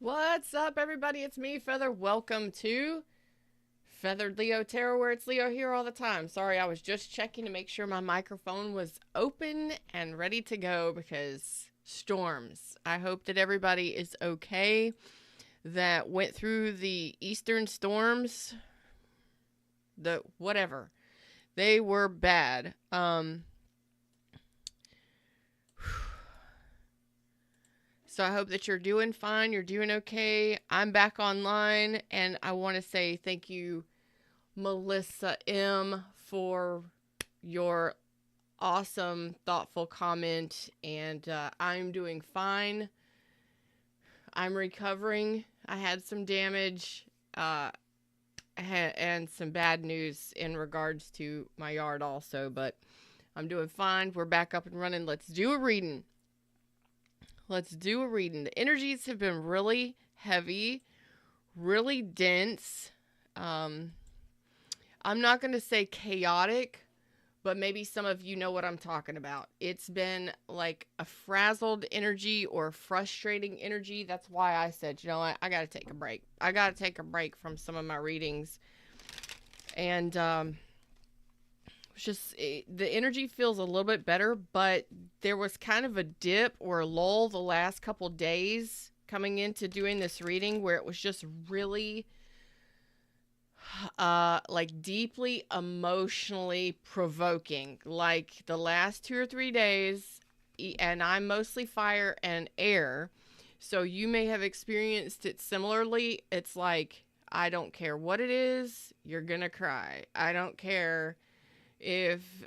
What's up, everybody? It's me, Feather. Welcome to Feathered Leo Tarot, where it's Leo here all the time. Sorry, I was just checking to make sure my microphone was open and ready to go because storms. I hope that everybody is okay that went through the eastern storms. The whatever. They were bad. So I hope that you're doing fine. You're doing okay. I'm back online, and I want to say thank you, Melissa M, for your awesome, thoughtful comment. And I'm doing fine. I'm recovering. I had some damage and some bad news in regards to my yard also, but I'm doing fine. We're back up and running. Let's do a reading. The energies have been really heavy, really dense. I'm not going to say chaotic, but maybe some of you know what I'm talking about. It's been like a frazzled energy or frustrating energy. That's why I said, you know what, I got to take a break. I got to take a break from some of my readings. And the energy feels a little bit better, but there was kind of a dip or a lull the last couple days coming into doing this reading where it was just really like deeply emotionally provoking, like the last 2 or 3 days. And I'm mostly fire and air, so you may have experienced it similarly. It's like, I don't care what it is, you're gonna cry. I don't care if,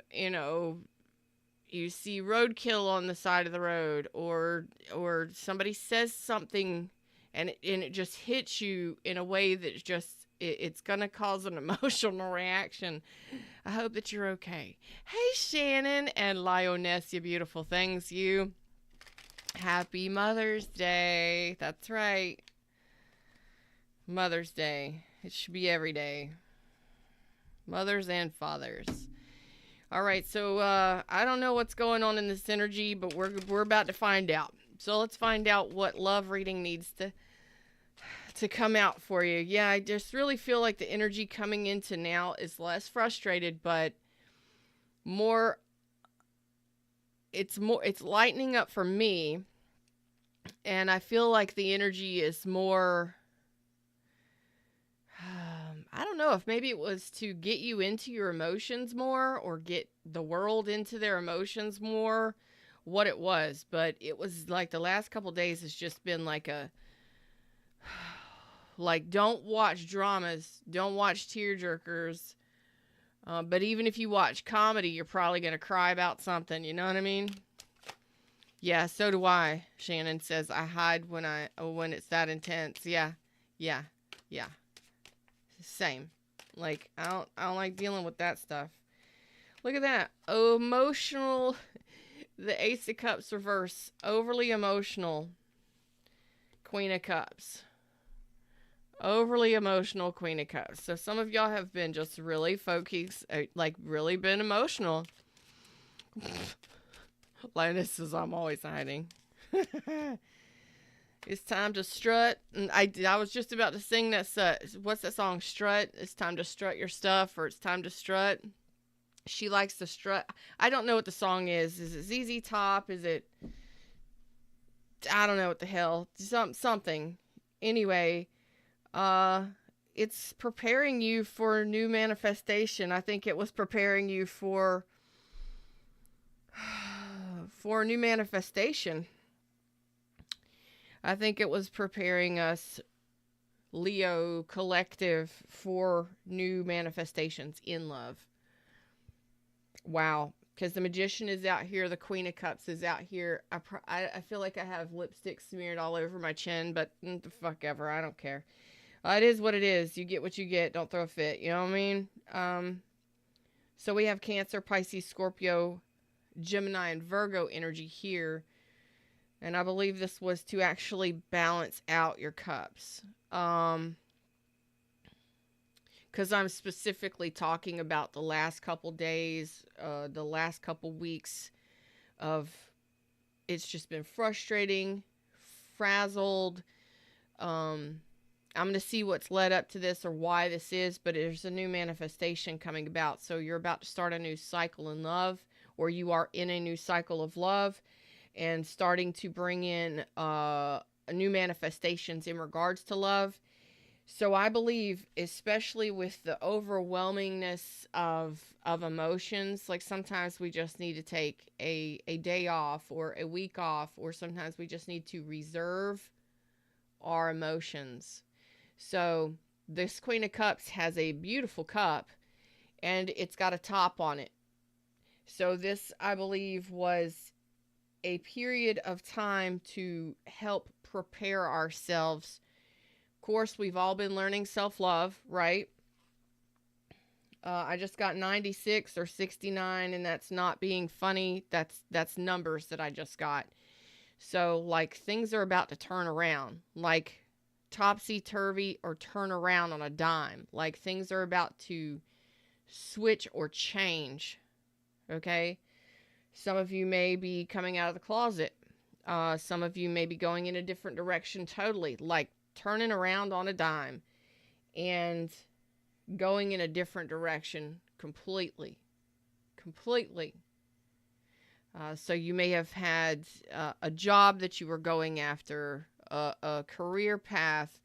you see roadkill on the side of the road, or somebody says something and it just hits you in a way that it's gonna cause an emotional reaction. I hope that you're okay. Hey, Shannon and Lioness, you beautiful things, you. Happy Mother's Day. That's right. Mother's Day. It should be every day. Mothers and fathers. All right, so I don't know what's going on in this energy, but we're about to find out. So let's find out what love reading needs to come out for you. Yeah, I just really feel like the energy coming into now is less frustrated, but more. It's lightening up for me, and I feel like the energy is more. I don't know if maybe it was to get you into your emotions more or get the world into their emotions more, what it was. But it was like the last couple days has just been like like, don't watch dramas, don't watch tearjerkers. But even if you watch comedy, you're probably going to cry about something. You know what I mean? Yeah, so do I. Shannon says I hide when it's that intense. Yeah. Same. Like, I don't like dealing with that stuff. Look at that. Emotional. The Ace of Cups reverse. Overly emotional. Queen of Cups. Overly emotional Queen of Cups. So some of y'all have been just really focused, like really been emotional. Linus says I'm always hiding. It's time to strut. And I was just about to sing that. What's that song? Strut. It's time to strut your stuff, or it's time to strut. She likes to strut. I don't know what the song is. Is it ZZ Top? Is it? I don't know what the hell. Something. Anyway, it's preparing you for new manifestation. I think it was preparing you for a new manifestation. I think it was preparing us, Leo collective, for new manifestations in love. Wow. Because the Magician is out here. The Queen of Cups is out here. I feel like I have lipstick smeared all over my chin, but the fuck ever. I don't care. It is what it is. You get what you get. Don't throw a fit. You know what I mean? So we have Cancer, Pisces, Scorpio, Gemini, and Virgo energy here. And I believe this was to actually balance out your cups. Because I'm specifically talking about the last couple days, the last couple weeks of, it's just been frustrating, frazzled, I'm going to see what's led up to this or why this is, but there's a new manifestation coming about. So you're about to start a new cycle in love, or you are in a new cycle of love and starting to bring in new manifestations in regards to love. So I believe, especially with the overwhelmingness of emotions, like sometimes we just need to take a day off or a week off, or sometimes we just need to reserve our emotions. So this Queen of Cups has a beautiful cup, and it's got a top on it. So this, I believe, was a period of time to help prepare ourselves. Of course, we've all been learning self-love, right? I just got 96 or 69, and that's not being funny. That's numbers that I just got. So, like, things are about to turn around. Like, topsy-turvy or turn around on a dime. Like, things are about to switch or change. Okay? Some of you may be coming out of the closet. Some of you may be going in a different direction totally. Like, turning around on a dime and going in a different direction completely. Completely. So you may have had a job that you were going after, a career path,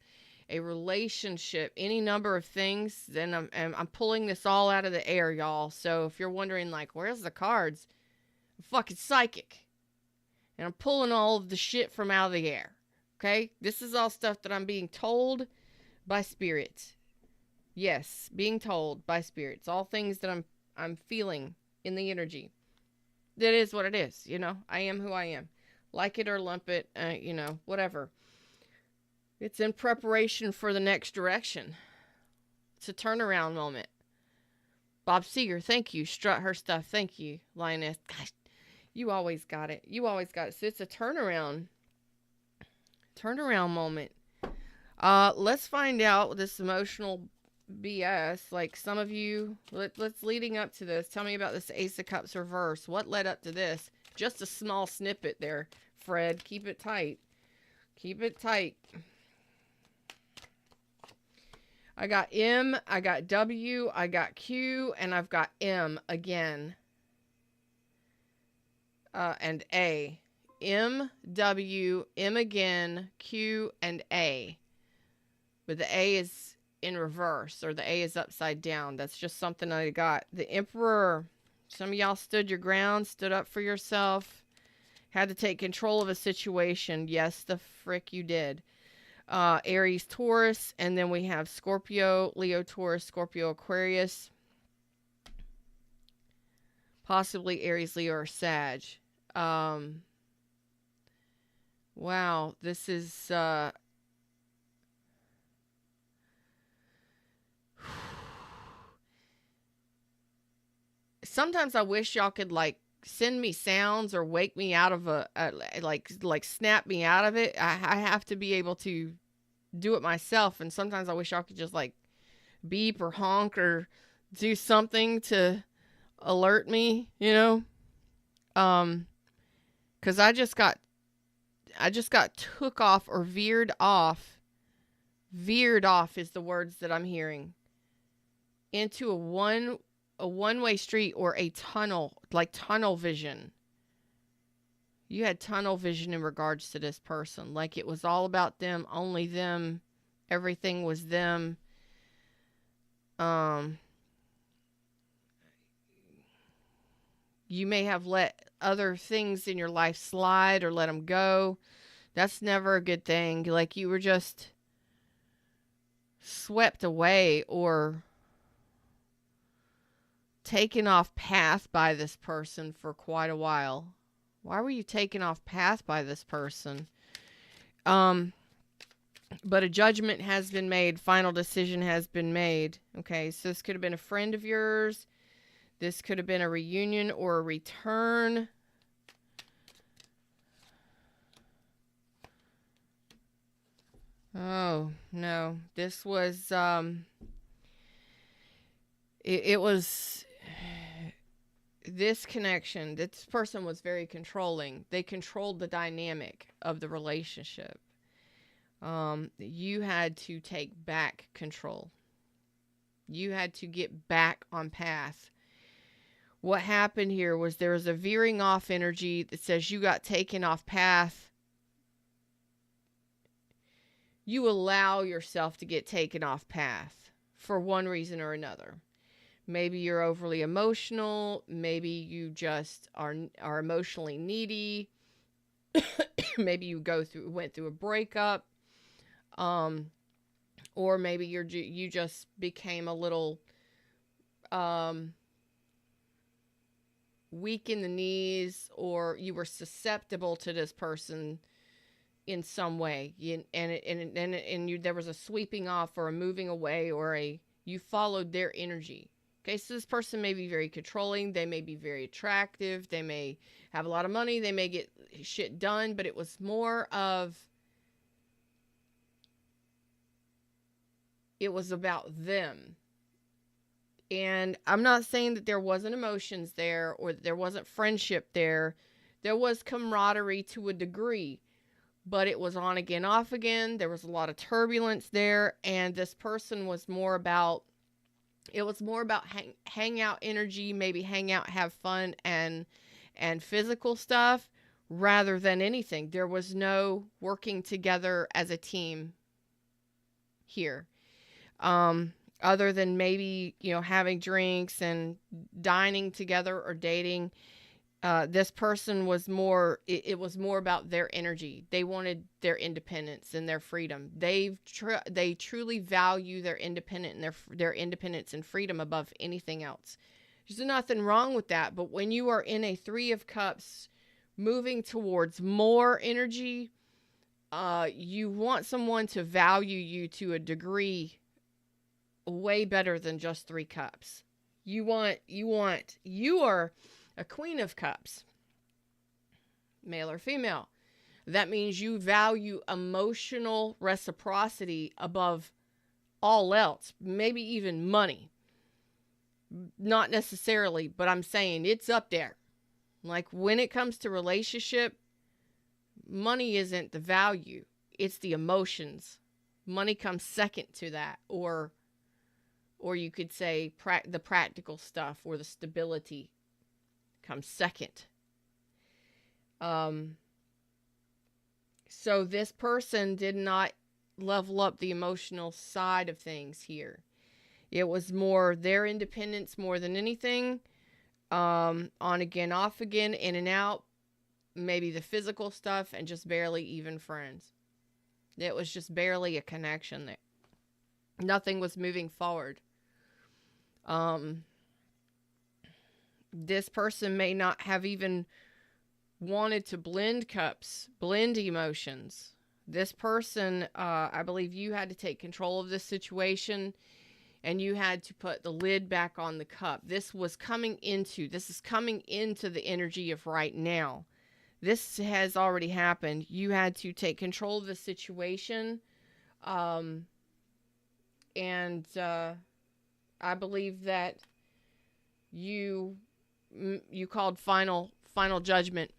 a relationship, any number of things. Then I'm pulling this all out of the air, y'all. So if you're wondering, like, where's the cards? I'm fucking psychic. And I'm pulling all of the shit from out of the air. Okay? This is all stuff that I'm being told by spirits. Yes, being told by spirits. All things that I'm feeling in the energy. That is what it is, you know. I am who I am. Like it or lump it, you know, whatever. It's in preparation for the next direction. It's a turnaround moment. Bob Seger, thank you. Strut her stuff, thank you. Lioness, gosh, you always got it. You always got it. So it's a turnaround moment. Let's find out this emotional BS. Like, some of you, let's leading up to this, tell me about this Ace of Cups reverse. What led up to this? Just a small snippet there, Fred. Keep it tight. Keep it tight. I got M, I got W, I got Q, and I've got M again. And A. M, W, M again, Q, and A. But the A is in reverse, or the A is upside down. That's just something I got. The Emperor. Some of y'all stood your ground, stood up for yourself, had to take control of a situation. Yes, the frick you did. Aries, Taurus, and then we have Scorpio, Leo, Taurus, Scorpio, Aquarius. Possibly Aries, Leo, or Sag. Wow, this is sometimes I wish y'all could, like, send me sounds or wake me out of like snap me out of it. I have to be able to do it myself, and sometimes I wish y'all could just, like, beep or honk or do something to alert me, you know? Because I just got took off or veered off. Veered off is the words that I'm hearing. Into a one-way street or a tunnel, like tunnel vision. You had tunnel vision in regards to this person. Like, it was all about them, only them. Everything was them. You may have let other things in your life slide or let them go. That's never a good thing. Like, you were just swept away or taken off path by this person for quite a while. Why were you taken off path by this person? But a judgment has been made. Final decision has been made. Okay, so this could have been a friend of yours. This could have been a reunion or a return. Oh, no. This was, it was this connection. This person was very controlling. They controlled the dynamic of the relationship. You had to take back control. You had to get back on path. What happened here was there was a veering off energy that says you got taken off path. You allow yourself to get taken off path for one reason or another. Maybe you're overly emotional. Maybe you just are emotionally needy. Maybe you went through a breakup. Or maybe you just became a little weak in the knees, or you were susceptible to this person in some way. There was a sweeping off or a moving away, or you followed their energy. Okay, so this person may be very controlling. They may be very attractive. They may have a lot of money. They may get shit done, but it was more of, it was about them. And I'm not saying that there wasn't emotions there or that there wasn't friendship there. There was camaraderie to a degree, but it was on again, off again. There was a lot of turbulence there, and this person was more about, it was more about hang out energy, maybe hang out, have fun, and physical stuff rather than anything. There was no working together as a team here. Other than maybe, having drinks and dining together or dating. This person was more, it was more about their energy. They wanted their independence and their freedom. They truly value their their independence and freedom above anything else. There's nothing wrong with that. But when you are in a 3 of Cups moving towards more energy, you want someone to value you to a degree way better than just 3 cups. You are a Queen of Cups, male or female. That means you value emotional reciprocity above all else, maybe even money. Not necessarily, but I'm saying it's up there. Like when it comes to relationship, money isn't the value, it's the emotions. Money comes second to that, or you could say the practical stuff or the stability comes second. So this person did not level up the emotional side of things here. It was more their independence more than anything. On again, off again, in and out. Maybe the physical stuff, and just barely even friends. It was just barely a connection there. Nothing was moving forward. This person may not have even wanted to blend cups, blend emotions. This person, I believe you had to take control of this situation, and you had to put the lid back on the cup. This is coming into the energy of right now. This has already happened. You had to take control of the situation. And I believe that you called final judgment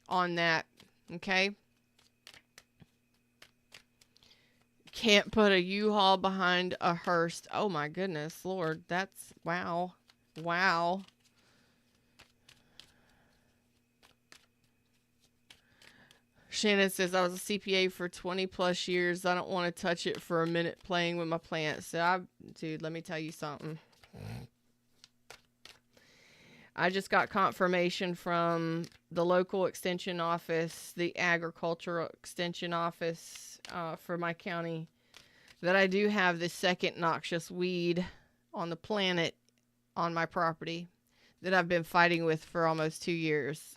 on that. Okay. Can't put a U-Haul behind a hearse. Oh my goodness, Lord. That's wow. Shannon says, I was a CPA for 20 plus years. I don't want to touch it for a minute playing with my plants. So dude, let me tell you something. I just got confirmation from the local extension office, the agricultural extension office for my county, that I do have the second noxious weed on the planet on my property that I've been fighting with for almost 2 years.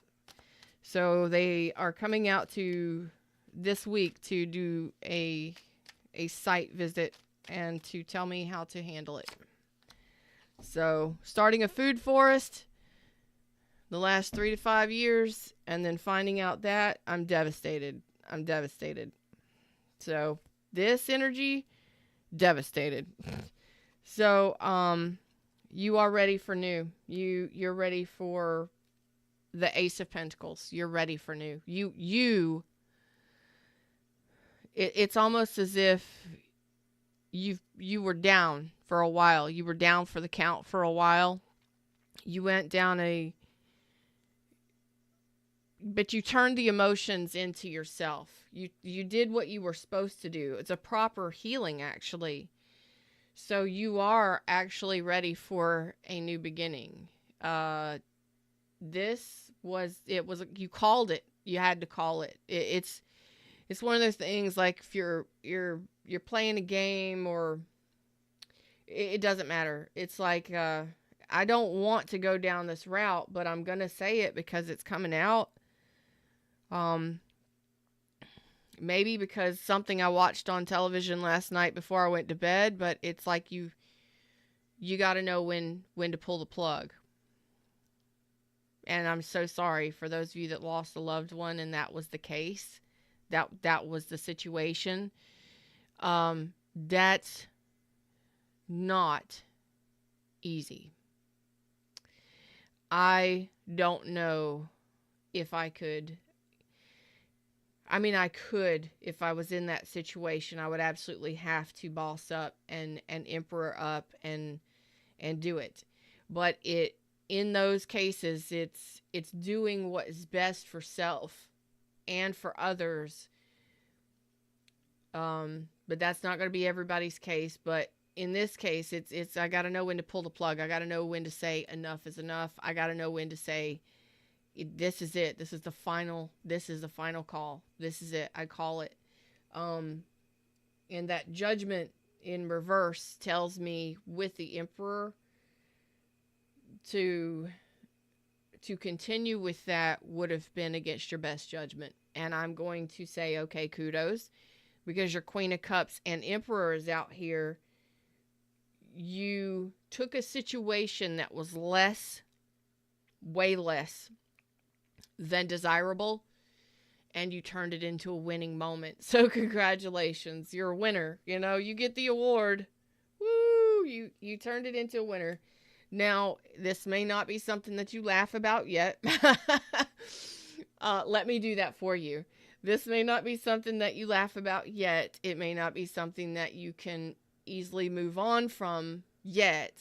So they are coming out to this week to do a site visit and to tell me how to handle it. So starting a food forest the last 3 to 5 years, and then finding out that I'm devastated. So this energy, devastated. So you are ready for new. You're ready for the Ace of Pentacles. You're ready for new. it's almost as if you were down for a while. You were down for the count for a while. You went down but you turned the emotions into yourself. You did what you were supposed to do. It's a proper healing, actually. So you are actually ready for a new beginning. This was, you called it. You had to call it. It's one of those things, like if you're playing a game, or it doesn't matter. It's like, I don't want to go down this route, but I'm going to say it because it's coming out. Maybe because something I watched on television last night before I went to bed, but it's like you got to know when to pull the plug. And I'm so sorry for those of you that lost a loved one and that was the case. That was the situation. That's not easy. I don't know if I could. I mean, I could, if I was in that situation. I would absolutely have to boss up and emperor up and do it. But in those cases, it's doing what is best for self and for others. But that's not going to be everybody's case. But in this case, it's I got to know when to pull the plug. I got to know when to say enough is enough. I got to know when to say, this is it. This is the final call. This is it. I call it. And that judgment in reverse tells me, with the Emperor, to continue with that would have been against your best judgment. And I'm going to say, okay, kudos, because your Queen of Cups and Emperor is out here. You took a situation that was way less than desirable, and you turned it into a winning moment. So congratulations, you're a winner. You get the award. Woo! You turned it into a winner. Now, this may not be something that you laugh about yet. Let me do that for you. This may not be something that you laugh about yet. It may not be something that you can easily move on from yet.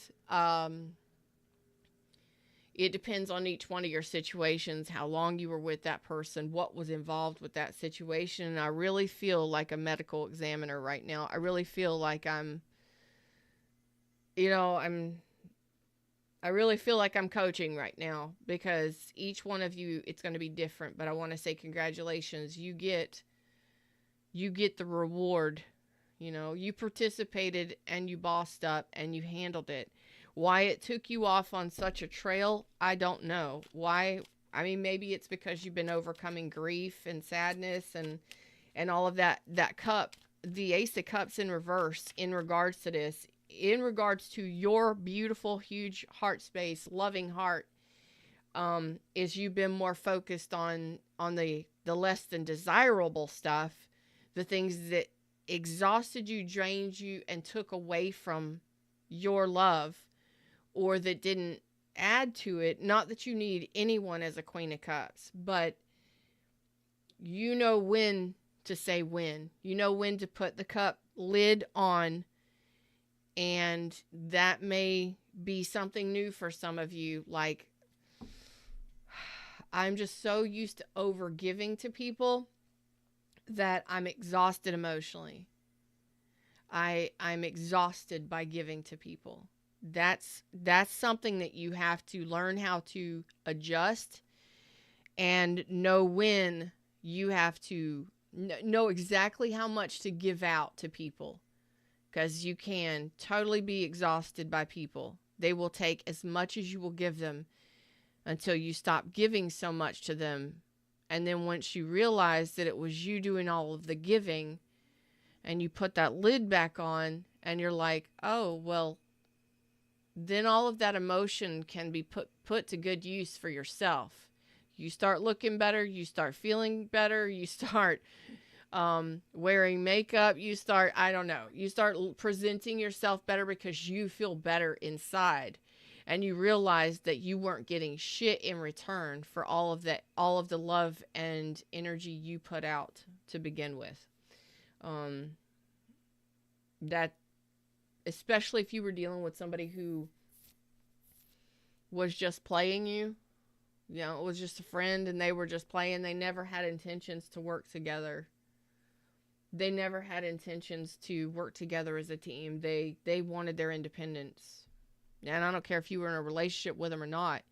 It depends on each one of your situations, how long you were with that person, what was involved with that situation. And I really feel like a medical examiner right now. I really feel like I really feel like I'm coaching right now, because each one of you, it's going to be different. But I want to say congratulations. You get the reward. You participated and you bossed up and you handled it. Why it took you off on such a trail, I don't know. Why? I mean, maybe it's because you've been overcoming grief and sadness and all of that. That cup, the Ace of Cups in reverse, in regards to this, in regards to your beautiful, huge heart space, loving heart, is you've been more focused on the less than desirable stuff, the things that exhausted you, drained you, and took away from your love, or that didn't add to it. Not that you need anyone as a Queen of Cups, but you know when to say when. You know when to put the cup lid on, and that may be something new for some of you. Like, I'm just so used to over giving to people that I'm exhausted emotionally. I'm exhausted by giving to people. That's something that you have to learn how to adjust and know when you have to know exactly how much to give out to people, because you can totally be exhausted by people. They will take as much as you will give them until you stop giving so much to them. And then once you realize that it was you doing all of the giving, and you put that lid back on, and you're like, oh, well, then all of that emotion can be put to good use for yourself. You start looking better. You start feeling better. You start wearing makeup. You start, I don't know, you start presenting yourself better because you feel better inside. And you realize that you weren't getting shit in return for all of that, all of the love and energy you put out to begin with. Um, that, especially if you were dealing with somebody who was just playing you, you know, it was just a friend and they were just playing. They never had intentions to work together. They never had intentions to work together as a team. They wanted their independence. And I don't care if you were in a relationship with them or not.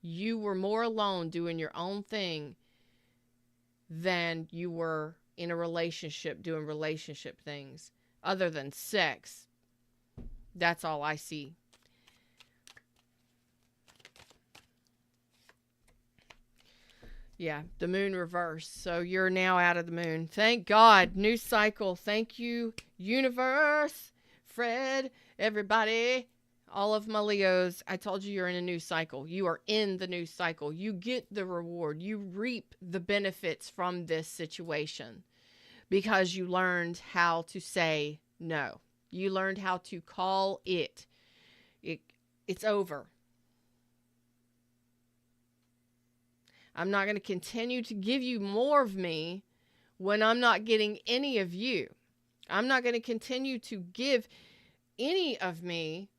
You were more alone doing your own thing than you were in a relationship doing relationship things other than sex. That's all I see. Yeah, the moon reverse. So you're now out of the moon. Thank God. New cycle. Thank you, universe, Fred, everybody, all of my Leos. I told you you're in a new cycle. You are in the new cycle. You get the reward. You reap the benefits from this situation because you learned how to say no. You learned how to call it. It's over. I'm not going to continue to give you more of me when I'm not getting any of you. I'm not going to continue to give any of me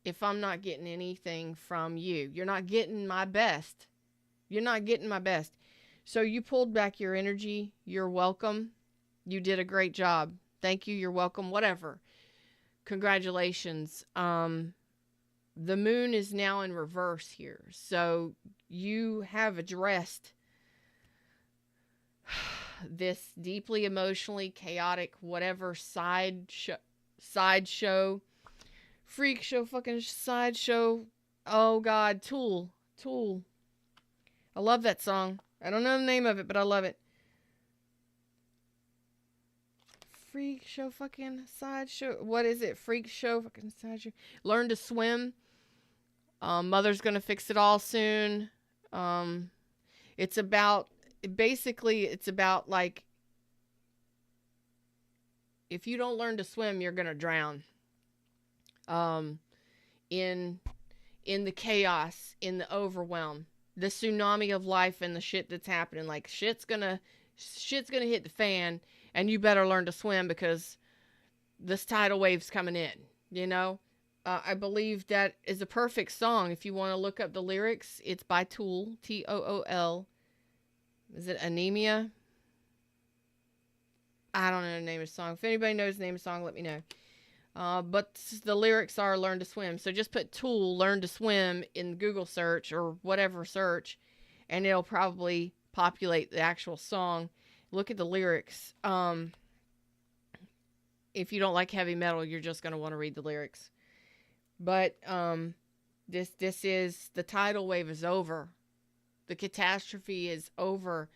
if I'm not getting anything from you. You're not getting my best. You're not getting my best. So you pulled back your energy. You're welcome. You did a great job. Thank you. You're welcome. Whatever. Congratulations. The moon is now in reverse here. So you have addressed this deeply emotionally chaotic, whatever sideshow, freak show, fucking sideshow. Oh God, Tool. I love that song. I don't know the name of it, but I love it. Freak show, fucking sideshow. What is it? Freak show, fucking sideshow. Learn to swim. Mother's gonna fix it all soon. It's about, basically, it's about like, if you don't learn to swim, you're gonna drown. In the chaos, in the overwhelm, the tsunami of life, and the shit that's happening. Like shit's gonna hit the fan, and you better learn to swim because this tidal wave's coming in. You know. I believe that is a perfect song. If you want to look up the lyrics, it's by Tool, Tool. Is it Anemia? I don't know the name of the song. If anybody knows the name of the song, let me know. But the lyrics are Learn to Swim. So just put Tool, Learn to Swim in Google search or whatever search, and it'll probably populate the actual song. Look at the lyrics. If you don't like heavy metal, you're just going to want to read the lyrics. But this is, the tidal wave is over. The catastrophe is over.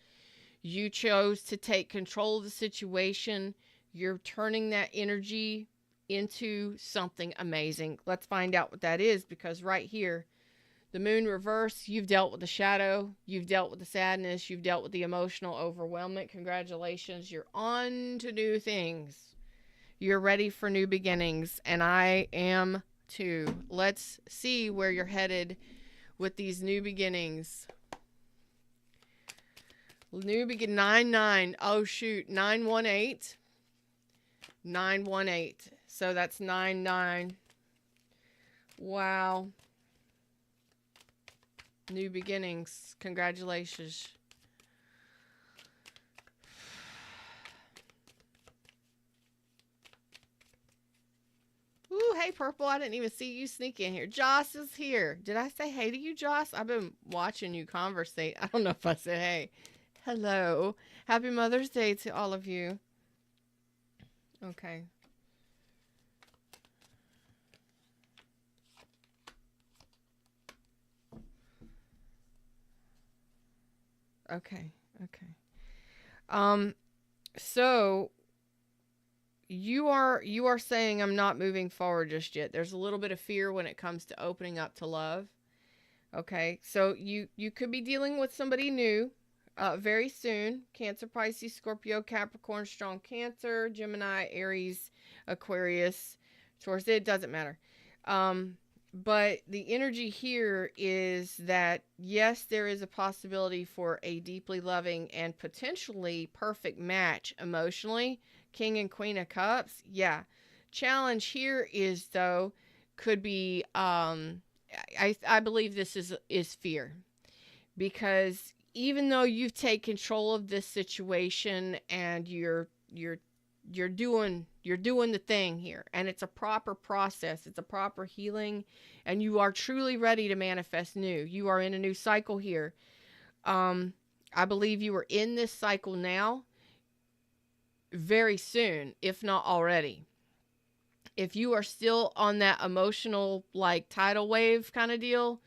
You chose to take control of the situation. You're turning that energy into something amazing. Let's find out what that is, because right here, the moon reverse, you've dealt with the shadow, you've dealt with the sadness, you've dealt with the emotional overwhelmment. Congratulations. You're on to new things. You're ready for new beginnings, and I am too. Let's see where you're headed with these new beginnings. 9-9. Oh shoot, 918. 918. So that's 9-9. Wow. New beginnings. Congratulations. Ooh, hey, Purple. I didn't even see you sneak in here. Joss is here. Did I say hey to you, Joss? I've been watching you conversate. I don't know if I said hey. Hello. Happy Mother's Day to all of you. Okay. Okay. So you are saying I'm not moving forward just yet. There's a little bit of fear when it comes to opening up to love. Okay. So you could be dealing with somebody new very soon. Cancer, Pisces, Scorpio, Capricorn, strong Cancer, Gemini, Aries, Aquarius, Taurus. It doesn't matter. But the energy here is that, yes, there is a possibility for a deeply loving and potentially perfect match emotionally. King and Queen of Cups, yeah. Challenge here is, though, could be, I believe this is fear. Because even though you've taken control of this situation and you're doing the thing here, and it's a proper process, it's a proper healing, and you are truly ready to manifest new. You are in a new cycle here. I believe you are in this cycle now very soon, if not already. If you are still on that emotional, like, tidal wave kind of deal,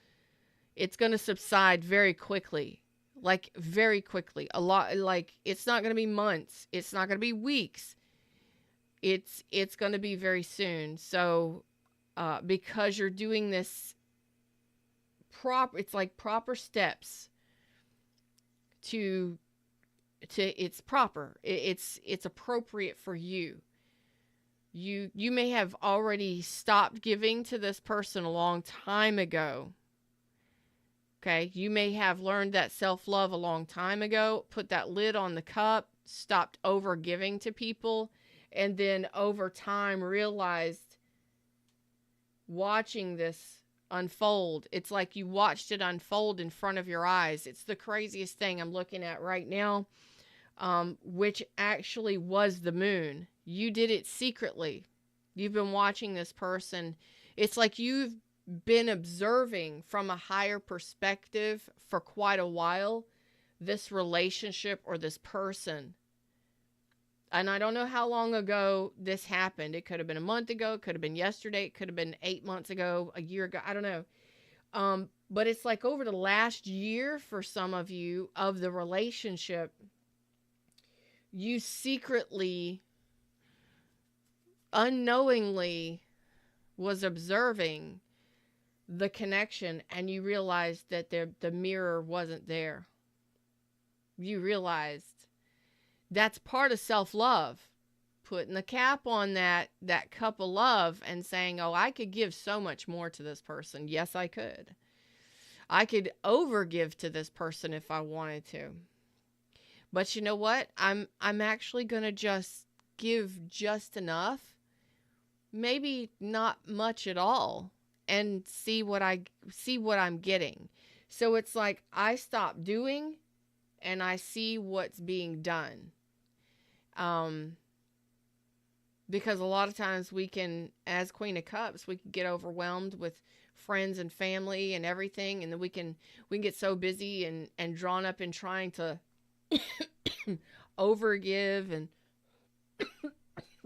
it's going to subside very quickly. Like, very quickly. A lot, like, it's not going to be months. It's not going to be weeks. It's going to be very soon. So, because you're doing this it's like proper steps to it's proper. It's appropriate for you. You may have already stopped giving to this person a long time ago. Okay, you may have learned that self-love a long time ago, put that lid on the cup, stopped over giving to people, and then over time realized, watching this unfold, it's like you watched it unfold in front of your eyes. It's the craziest thing I'm looking at right now, which actually was the moon. You did it secretly. You've been watching this person. It's like you've been observing from a higher perspective for quite a while this relationship or this person. And I don't know how long ago this happened. It could have been a month ago, it could have been yesterday, it could have been 8 months ago, a year ago, I don't know. But it's like over the last year for some of you of the relationship, you secretly, unknowingly was observing the connection, and you realized that the mirror wasn't there. You realized that's part of self-love, putting the cap on that cup of love and saying, oh, I could give so much more to this person. Yes, I could. I could overgive to this person if I wanted to. But you know what? I'm actually going to just give just enough, maybe not much at all, and see what I'm getting. So it's like I stop doing and I see what's being done. Because a lot of times we can, as Queen of Cups, we can get overwhelmed with friends and family and everything, and then we can get so busy and drawn up in trying to overgive. And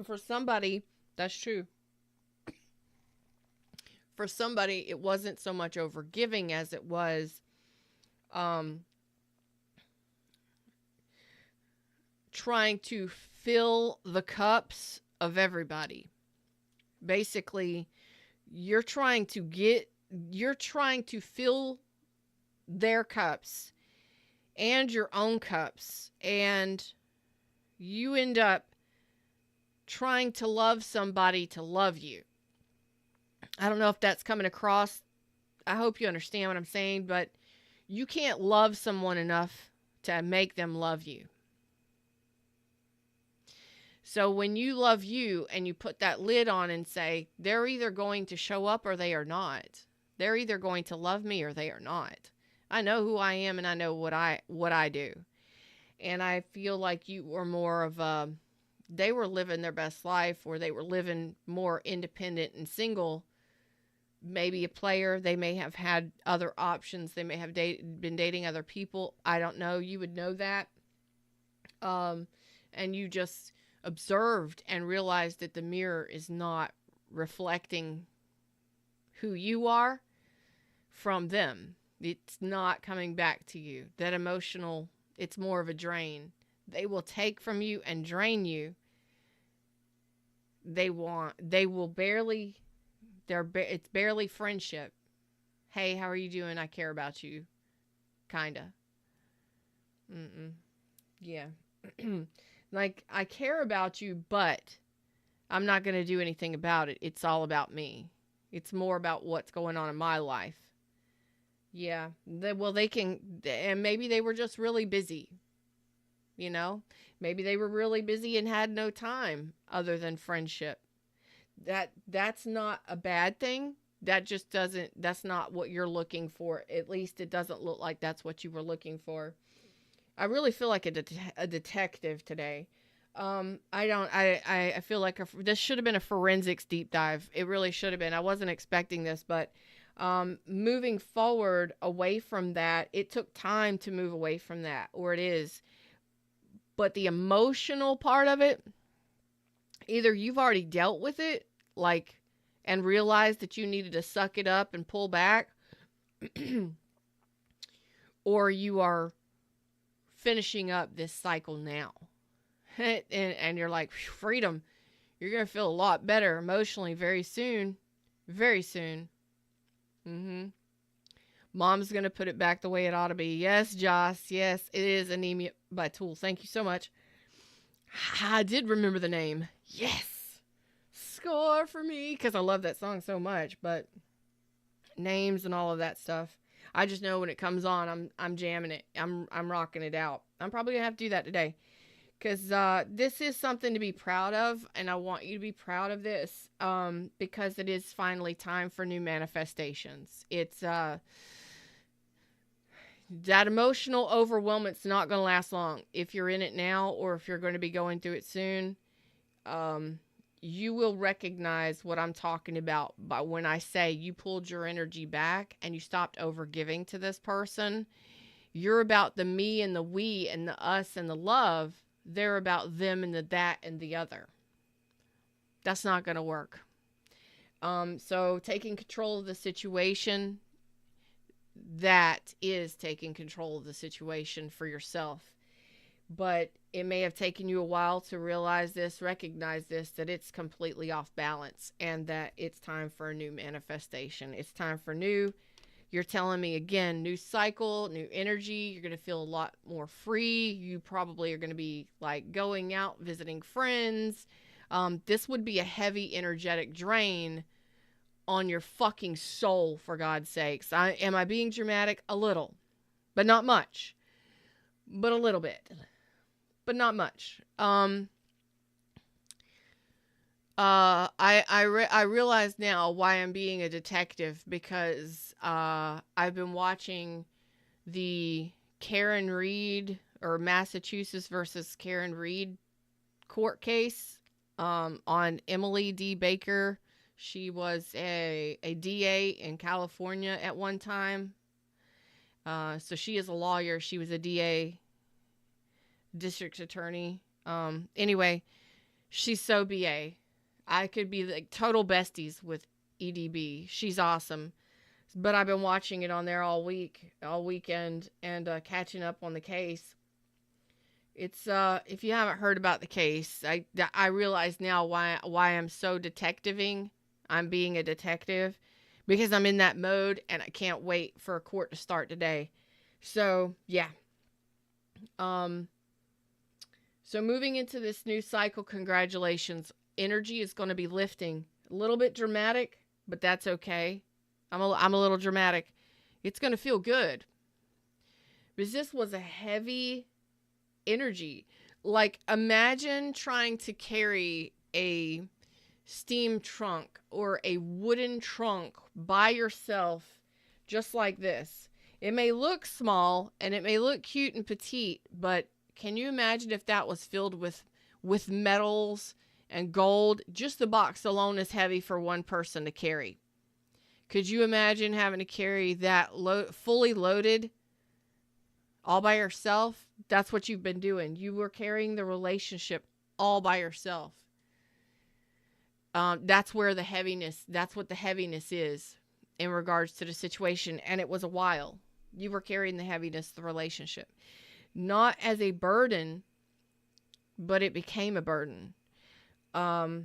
for somebody, that's true. For somebody, it wasn't so much overgiving as it was trying to fill the cups of everybody. Basically, you're trying to fill their cups and your own cups, and you end up trying to love somebody to love you. I don't know if that's coming across. I hope you understand what I'm saying, but you can't love someone enough to make them love you. So when you love you and you put that lid on and say, they're either going to show up or they are not. They're either going to love me or they are not. I know who I am and I know what I do. And I feel like you were more of they were living their best life, or they were living more independent and single. Maybe a player, they may have had other options. They may have been dating other people. I don't know. You would know that. And you just observed and realized that the mirror is not reflecting who you are from them. It's not coming back to you. That emotional, it's more of a drain. They will take from you and drain you. It's barely friendship. Hey, how are you doing? I care about you. Kinda. Yeah. Like, I care about you, but I'm not going to do anything about it. It's all about me. It's more about what's going on in my life. Yeah. They can, and maybe they were just really busy, you know? Maybe they were really busy and had no time other than friendship. That's not a bad thing. That just doesn't, that's not what you're looking for. At least it doesn't look like that's what you were looking for. I really feel like a detective today. I feel like this should have been a forensics deep dive. It really should have been. I wasn't expecting this, but moving forward away from that, it took time to move away from that, or it is. But the emotional part of it, either you've already dealt with it, like, and realized that you needed to suck it up and pull back, or you are finishing up this cycle now. and you're like, freedom. You're going to feel a lot better emotionally very soon. Very soon. Mom's going to put it back the way it ought to be. Yes, Joss. Yes, it is Anemia by Tool. Thank you so much. I did remember the name. Yes. Score for me. Because I love that song so much. But names and all of that stuff. I just know when it comes on, I'm jamming it. I'm rocking it out. I'm probably going to have to do that today. Because this is something to be proud of. And I want you to be proud of this. Because it is finally time for new manifestations. It's that emotional overwhelmment's not going to last long. If you're in it now or if you're going to be going through it soon, you will recognize what I'm talking about by when I say you pulled your energy back and you stopped over giving to this person. You're about the me and the we and the us and the love. They're about them and the that and the other. That's not going to work. So taking control of the situation, that is taking control of the situation for yourself. But it may have taken you a while to realize this, recognize this, that it's completely off balance and that it's time for a new manifestation. It's time for new, you're telling me again, new cycle, new energy. You're going to feel a lot more free. You probably are going to be like going out, visiting friends. This would be a heavy energetic drain on your fucking soul, for God's sakes. Am I being dramatic? A little, but not much. But a little bit, but not much. I realize now why I'm being a detective, because I've been watching the Karen Reed or Massachusetts versus Karen Reed court case on Emily D. Baker. She was a DA in California at one time. So she is a lawyer. She was a DA, district attorney. Anyway, she's so BA. I could be like total besties with EDB. She's awesome. But I've been watching it on there all weekend, and catching up on the case. It's if you haven't heard about the case, I realize now why I'm so detectiving. I'm being a detective because I'm in that mode and I can't wait for a court to start today. So, yeah. So moving into this new cycle, congratulations. Energy is going to be lifting. A little bit dramatic, but that's okay. I'm a little dramatic. It's going to feel good. Because this was a heavy energy. Like, imagine trying to carry a steam trunk or a wooden trunk by yourself, just like this. It may look small and it may look cute and petite, but can you imagine if that was filled with metals and gold? Just the box alone is heavy for one person to carry. Could you imagine having to carry that fully loaded all by yourself? That's what you've been doing. You were carrying the relationship all by yourself. That's what the heaviness is in regards to the situation. And it was a while. You were carrying the heaviness of the relationship. Not as a burden, but it became a burden. I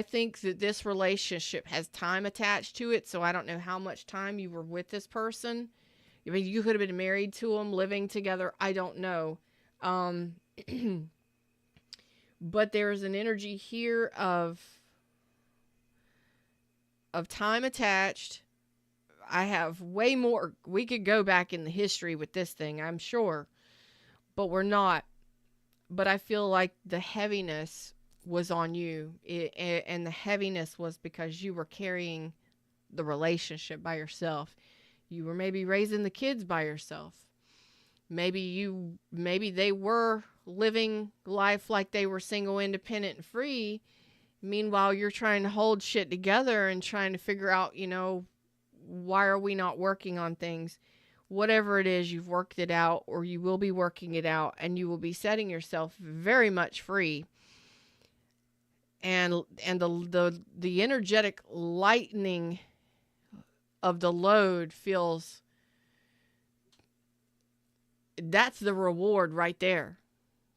think that this relationship has time attached to it. So I don't know how much time you were with this person. I mean, you could have been married to them, living together. I don't know. But there's an energy here of of time attached. I have way more. We could go back in the history with this thing, I'm sure, but we're not. But I feel like the heaviness was on you, and the heaviness was because you were carrying the relationship by yourself. You were maybe raising the kids by yourself. Maybe they were living life like they were single, independent, and free. Meanwhile, you're trying to hold shit together and trying to figure out, why are we not working on things? Whatever it is, you've worked it out, or you will be working it out, and you will be setting yourself very much free. And the energetic lightening of the load feels, that's the reward right there.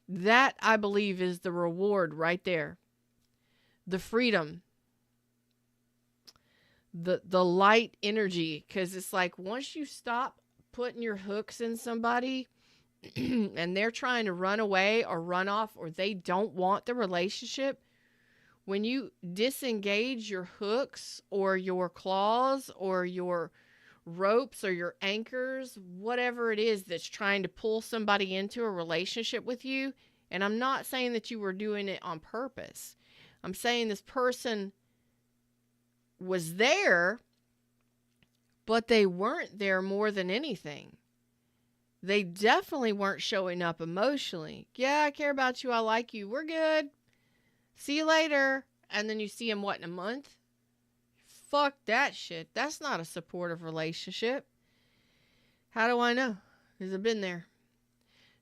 That, I believe, is the reward right there. The freedom, the light energy, because it's like once you stop putting your hooks in somebody and they're trying to run away or run off, or they don't want the relationship, when you disengage your hooks or your claws or your ropes or your anchors, whatever it is that's trying to pull somebody into a relationship with you, and I'm not saying that you were doing it on purpose. I'm saying this person was there, but they weren't there more than anything. They definitely weren't showing up emotionally. Yeah, I care about you. I like you. We're good. See you later. And then you see them, what, in a month? Fuck that shit. That's not a supportive relationship. How do I know? Because I've been there.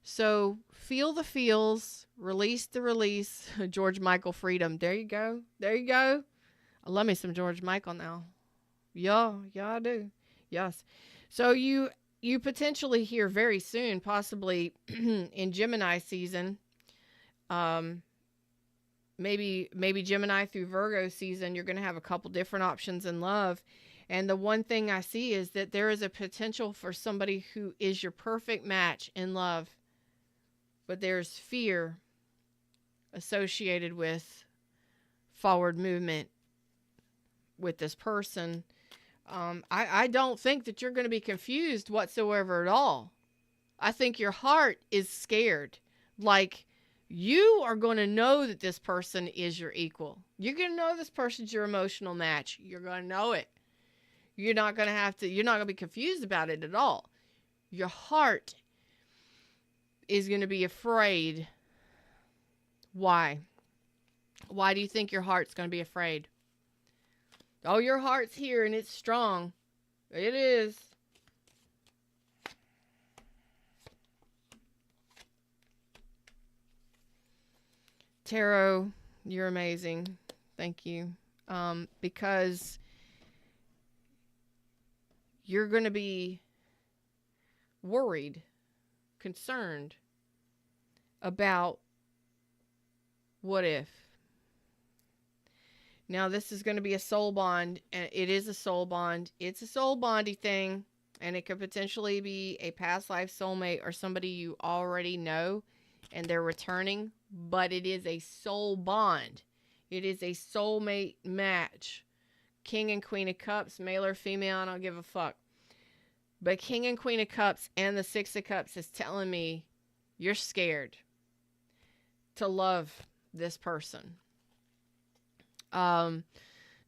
So feel the feels, release the release. George Michael freedom. There you go. There you go. I love me some George Michael now. Yeah, I do. Yes. So you potentially hear very soon, possibly in Gemini season, maybe Gemini through Virgo season, you're going to have a couple different options in love. And the one thing I see is that there is a potential for somebody who is your perfect match in love. But there's fear associated with forward movement with this person. I don't think that you're going to be confused whatsoever at all. I think your heart is scared. Like, you are going to know that this person is your equal. You're going to know this person's your emotional match. You're going to know it. You're not going to be confused about it at all. Your heart is going to be afraid. Why? Why do you think your heart's going to be afraid? Oh, your heart's here and it's strong. It is. Tarot, you're amazing. Thank you. Because you're going to be worried, concerned about what if. Now, this is going to be a soul bond, and it is a soul bond. It's a soul bondy thing, and it could potentially be a past life soulmate or somebody you already know, and they're returning, but it is a soul bond. It is a soulmate match. King and Queen of Cups, male or female, I don't give a fuck. But King and Queen of Cups and the Six of Cups is telling me you're scared to love this person. The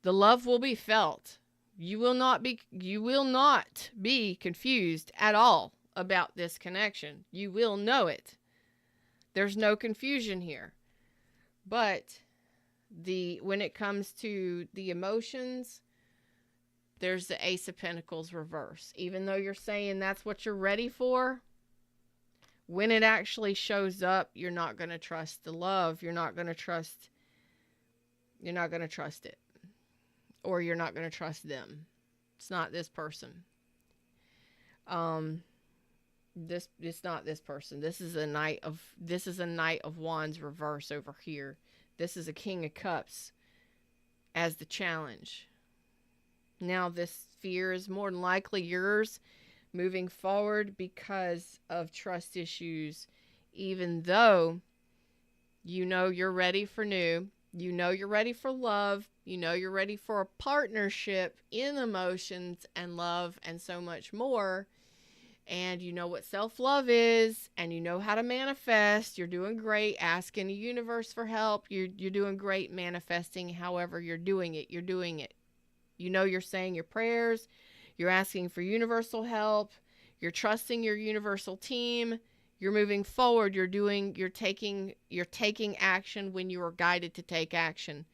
love will be felt. You will not be confused at all about this connection. You will know it. There's no confusion here. But when it comes to the emotions, there's the Ace of Pentacles reverse. Even though you're saying that's what you're ready for, when it actually shows up, you're not going to trust the love. You're not going to trust it. Or you're not going to trust them. It's not this person. It's not this person. This is a Knight of Wands reverse over here. This is a King of Cups as the challenge. Now this fear is more than likely yours moving forward because of trust issues, even though you know you're ready for new. You know you're ready for love. You know you're ready for a partnership in emotions and love and so much more. And you know what self-love is, and you know how to manifest. You're doing great asking the universe for help. You're doing great manifesting however you're doing it. You're doing it. You know you're saying your prayers. You're asking for universal help. You're trusting your universal team. You're moving forward. You're taking action when you are guided to take action.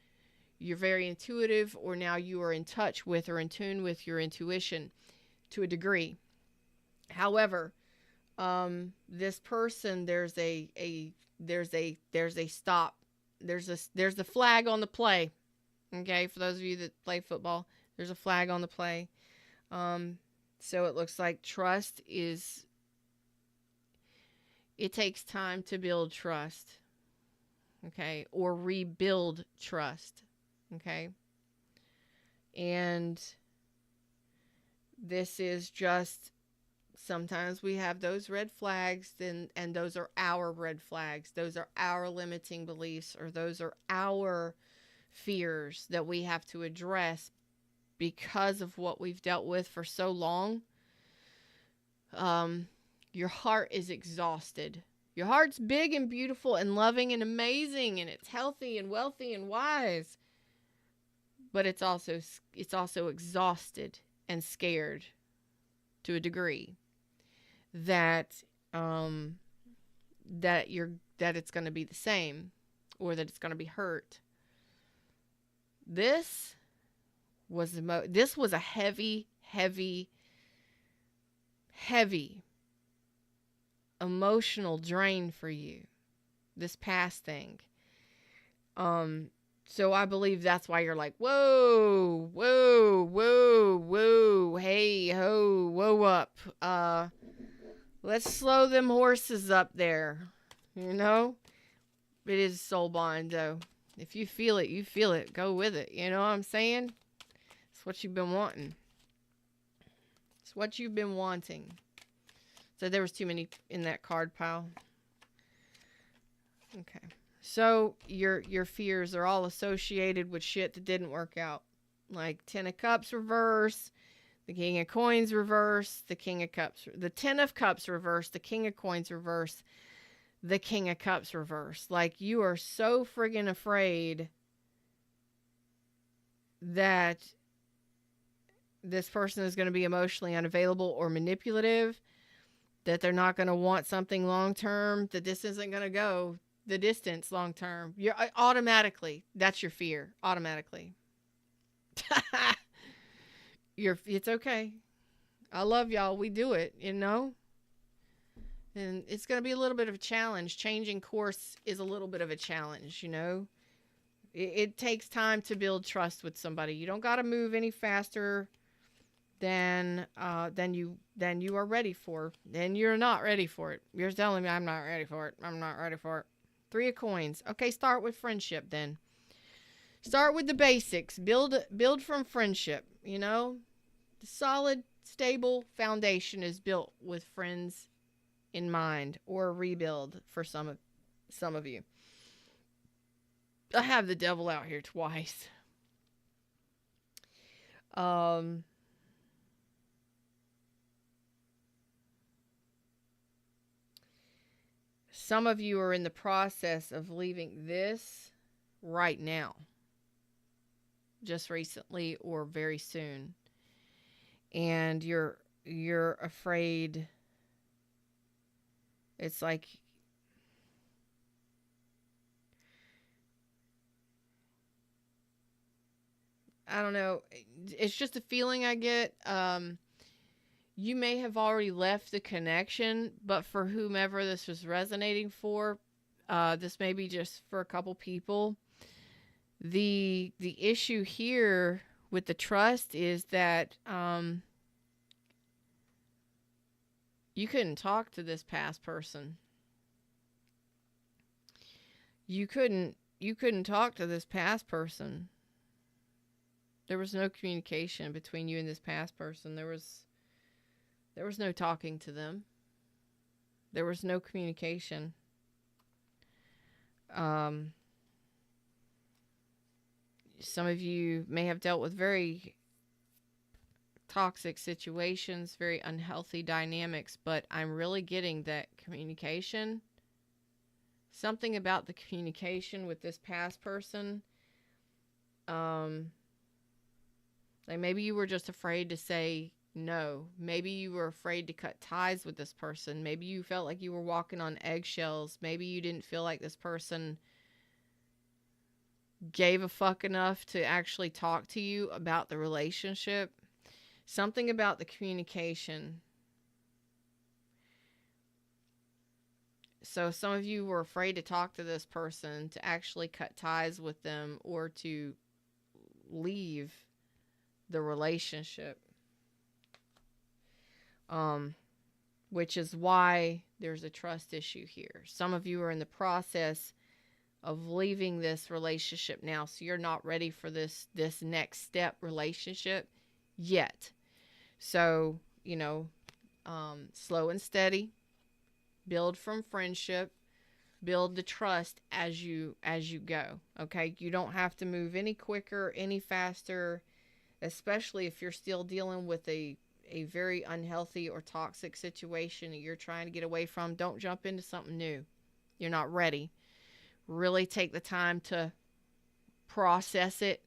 You're very intuitive, or now you are in touch with or in tune with your intuition to a degree. However, this person, there's a stop. There's a flag on the play. Okay, for those of you that play football, there's a flag on the play. So it looks like trust is. It takes time to build trust. Okay, or rebuild trust. Okay, and this is just. Sometimes we have those red flags, and those are our red flags. Those are our limiting beliefs, or those are our fears that we have to address because of what we've dealt with for so long. Your heart is exhausted. Your heart's big and beautiful and loving and amazing, and it's healthy and wealthy and wise. But it's also exhausted and scared to a degree. That it's going to be the same, or that it's going to be hurt. This was a heavy emotional drain for you, this past thing. So I believe that's why you're like, whoa, hey ho, whoa up. Let's slow them horses up there. You know? It is soul bond, though. If you feel it, you feel it. Go with it. You know what I'm saying? It's what you've been wanting. It's what you've been wanting. So there was too many in that card pile. Okay. So your fears are all associated with shit that didn't work out. Like 10 of Cups reverse. The King of Coins reverse, the King of Cups, the 10 of Cups reverse, the King of Coins reverse, the King of Cups reverse. Like, you are so friggin' afraid that this person is going to be emotionally unavailable or manipulative, that they're not going to want something long term, that this isn't going to go the distance long term. You're automatically, that's your fear, automatically. It's okay. I love y'all. We do it, you know? And it's going to be a little bit of a challenge. Changing course is a little bit of a challenge, you know? It takes time to build trust with somebody. You don't got to move any faster than you are ready for. Then you're not ready for it. You're telling me I'm not ready for it. I'm not ready for it. 3 of Coins. Okay, start with friendship then. Start with the basics. Build from friendship, you know? The solid, stable foundation is built with friends in mind, or a rebuild for some of you. I have the devil out here twice. Some of you are in the process of leaving this right now. Just recently or very soon. And you're afraid. It's like I don't know. It's just a feeling I get. You may have already left the connection, but for whomever this was resonating for, this may be just for a couple people. The issue here with the trust is that you couldn't talk to this past person. You couldn't talk to this past person. There was no communication between you and this past person. There was no talking to them. There was no communication. Some of you may have dealt with very toxic situations, very unhealthy dynamics, but I'm really getting that communication, something about the communication with this past person, like maybe you were just afraid to say no. Maybe you were afraid to cut ties with this person. Maybe you felt like you were walking on eggshells. Maybe you didn't feel like this person gave a fuck enough to actually talk to you about the relationship. Something about the communication. So some of you were afraid to talk to this person, to actually cut ties with them, or to leave the relationship. Which is why there's a trust issue here. Some of you are in the process of leaving this relationship now, so you're not ready for this next step relationship yet. So, slow and steady, build from friendship, build the trust as you go. Okay, you don't have to move any quicker, any faster, especially if you're still dealing with a very unhealthy or toxic situation that you're trying to get away from. Don't jump into something new. You're not ready. Really take the time to process it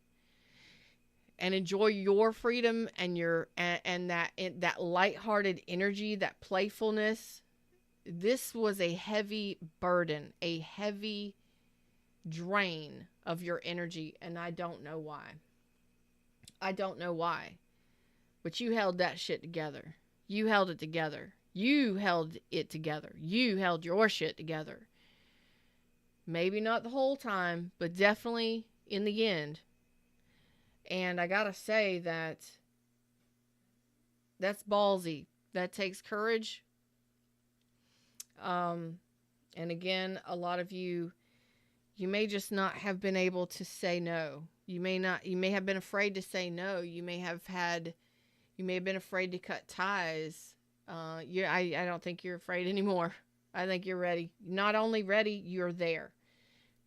and enjoy your freedom and that lighthearted energy, that playfulness. This was a heavy burden, a heavy drain of your energy, and I don't know why. But you held that shit together. You held it together. You held it together. You held your shit together. Maybe not the whole time, but definitely in the end. And I gotta say that's ballsy. That takes courage. And again, a lot of you may just not have been able to say no. You may have been afraid to say no. You may have been afraid to cut ties. I don't think you're afraid anymore. I think you're ready. Not only ready, you're there.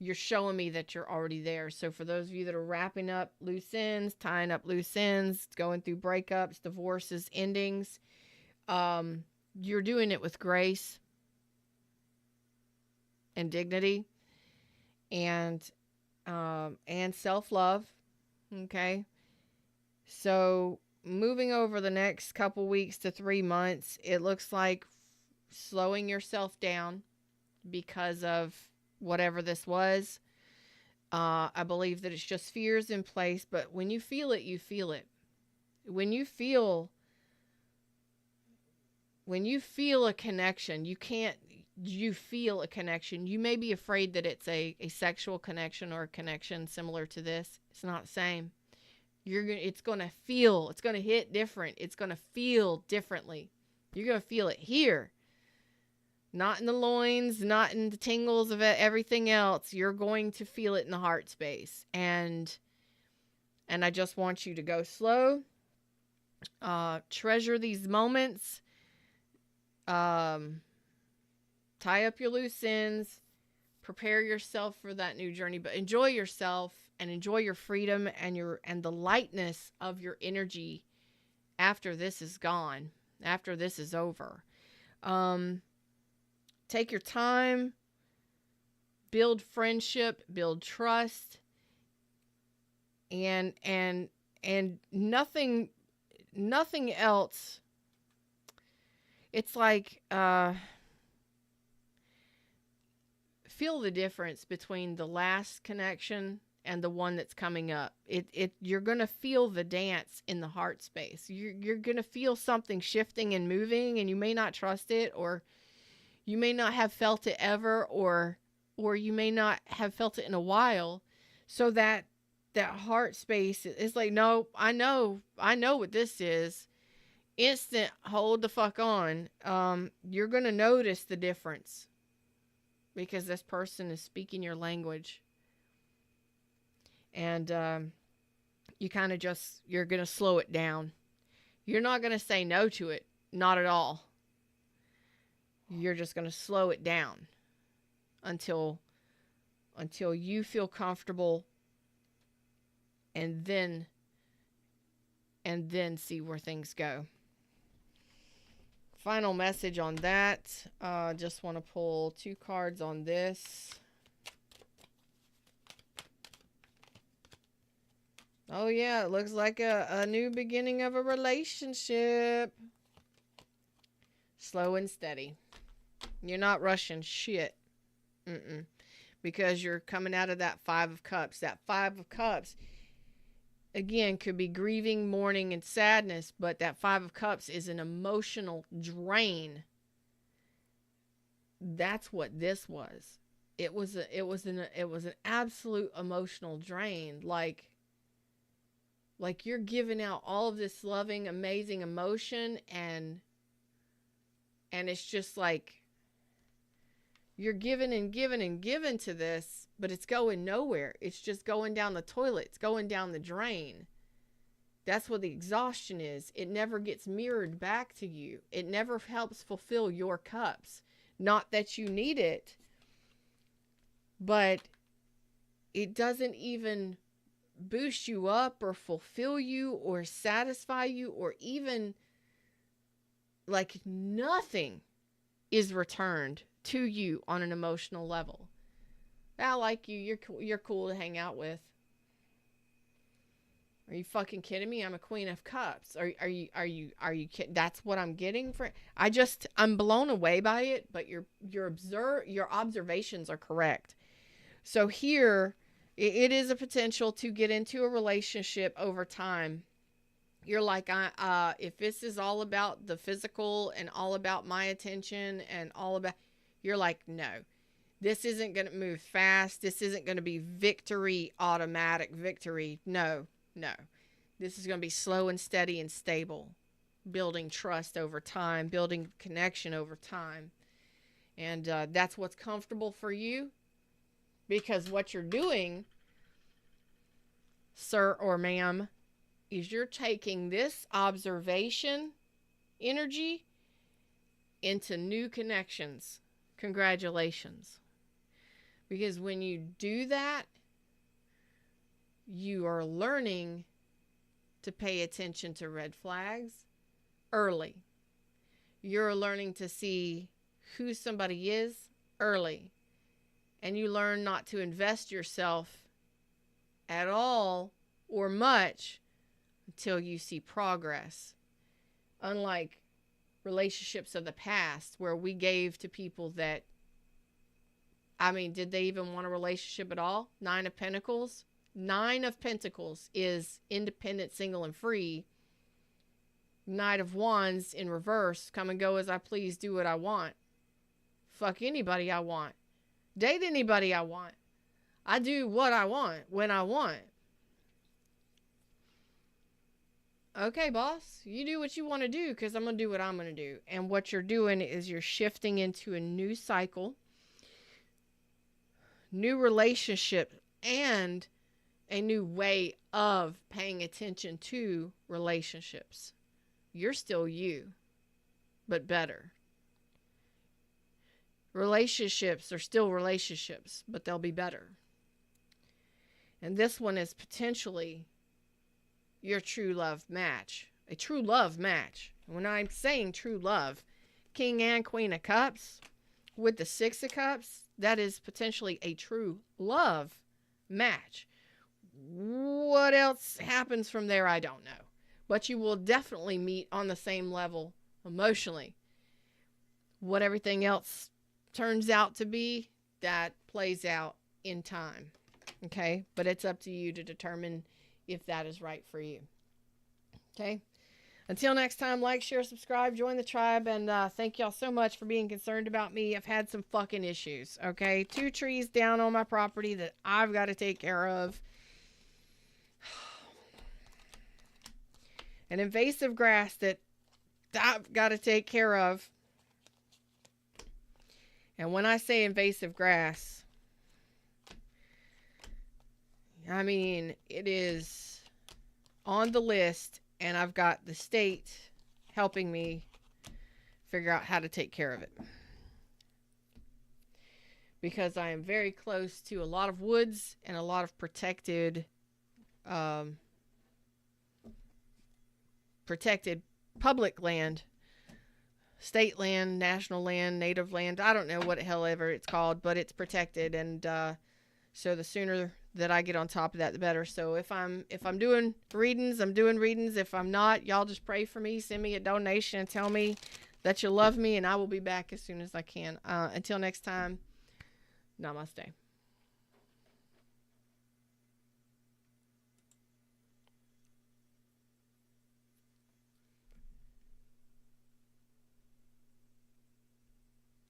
You're showing me that you're already there. So for those of you that are wrapping up loose ends, tying up loose ends, going through breakups, divorces, endings, you're doing it with grace and dignity and self-love. Okay. So moving over the next couple weeks to 3 months, it looks like slowing yourself down because of whatever this was. I believe that it's just fears in place, but when you feel it, you feel it. When you feel a connection, you feel a connection. You may be afraid that it's a sexual connection or a connection similar to this. It's not the same. It's going to hit different. It's going to feel differently. You're going to feel it here. Not in the loins, not in the tingles of everything else. You're going to feel it in the heart space. And I just want you to go slow. Treasure these moments. Tie up your loose ends. Prepare yourself for that new journey. But enjoy yourself and enjoy your freedom and the lightness of your energy after this is gone. After this is over. Take your time, build friendship, build trust, and nothing else. It's like feel the difference between the last connection and the one that's coming up. You're gonna feel the dance in the heart space. You're gonna feel something shifting and moving, and you may not trust it, or you may not have felt it ever, or you may not have felt it in a while. So that heart space is like, no, I know what this is. Instant, hold the fuck on. You're going to notice the difference because this person is speaking your language. And you're going to slow it down. You're not going to say no to it. Not at all. You're just going to slow it down until you feel comfortable and then see where things go. Final message on that. Just want to pull 2 cards on this. Oh yeah, it looks like a new beginning of a relationship. Slow and steady. You're not rushing shit. Because you're coming out of that 5 of Cups. That 5 of Cups, again, could be grieving, mourning, and sadness, but that 5 of Cups is an emotional drain. That's what this was. It was an absolute emotional drain. Like you're giving out all of this loving, amazing emotion, and it's just like you're giving and giving and giving to this, but it's going nowhere. It's just going down the toilet. It's going down the drain. That's what the exhaustion is. It never gets mirrored back to you. It never helps fulfill your cups. Not that you need it, but it doesn't even boost you up or fulfill you or satisfy you, or even like nothing is returned to you on an emotional level. I like you. You're cool to hang out with. Are you fucking kidding me? I'm a Queen of Cups. Are you kidding? That's what I'm getting for. I'm blown away by it, but your observations are correct. So here it is a potential to get into a relationship over time. You're like, if this is all about the physical and all about my attention and all about, you're like, no, this isn't going to move fast. This isn't going to be victory, automatic victory. No. This is going to be slow and steady and stable, building trust over time, building connection over time. And that's what's comfortable for you, because what you're doing, sir or ma'am, is you're taking this observation energy into new connections. Congratulations. Because when you do that, you are learning to pay attention to red flags early. You're learning to see who somebody is early. And you learn not to invest yourself at all or much until you see progress. Unlike relationships of the past where we gave to people that, did they even want a relationship at all? 9 of Pentacles. 9 of Pentacles is independent, single, and free. Knight of Wands in reverse. Come and go as I please. Do what I want. Fuck anybody I want. Date anybody I want. I do what I want when I want. Okay, boss, you do what you want to do, because I'm going to do what I'm going to do. And what you're doing is you're shifting into a new cycle, new relationship, and a new way of paying attention to relationships. You're still you, but better. Relationships are still relationships, but they'll be better. And this one is potentially your true love match. A true love match. When I'm saying true love, King and Queen of Cups with the 6 of Cups, that is potentially a true love match. What else happens from there, I don't know. But you will definitely meet on the same level emotionally. What everything else turns out to be, that plays out in time. Okay? But it's up to you to determine if that is right for you. Okay? Until next time, like, share, subscribe, join the tribe, and thank y'all so much for being concerned about me. I've had some fucking issues, okay? 2 trees down on my property that I've got to take care of. An invasive grass that I've got to take care of. And when I say invasive grass, it is on the list, and I've got the state helping me figure out how to take care of it. Because I am very close to a lot of woods and a lot of protected protected public land, state land, national land, native land. I don't know what the hell ever it's called, but it's protected. And so the sooner that I get on top of that, the better. So if I'm doing readings, I'm doing readings. If I'm not, y'all just pray for me. Send me a donation and tell me that you love me, and I will be back as soon as I can. Until next time, namaste.